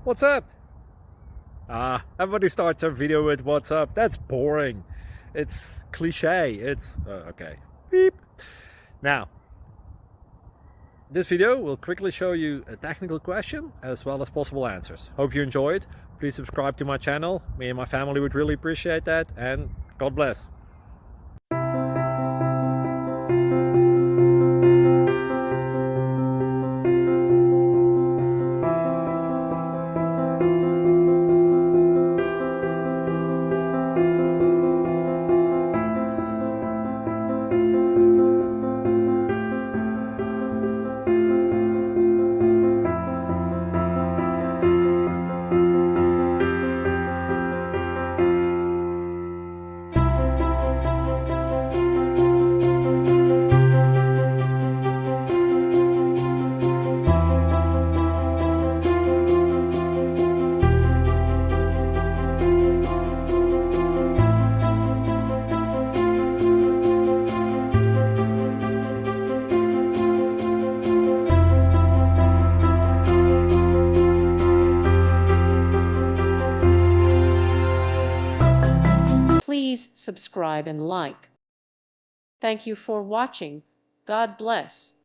What's up? Everybody starts their video with what's up. That's boring. It's cliche. It's okay. Beep. Now, this video will quickly show you a technical question as well as possible answers. Hope you enjoyed. Please subscribe to my channel. Me and my family would really appreciate that, and God bless. Please subscribe and like. Thank you for watching. God bless.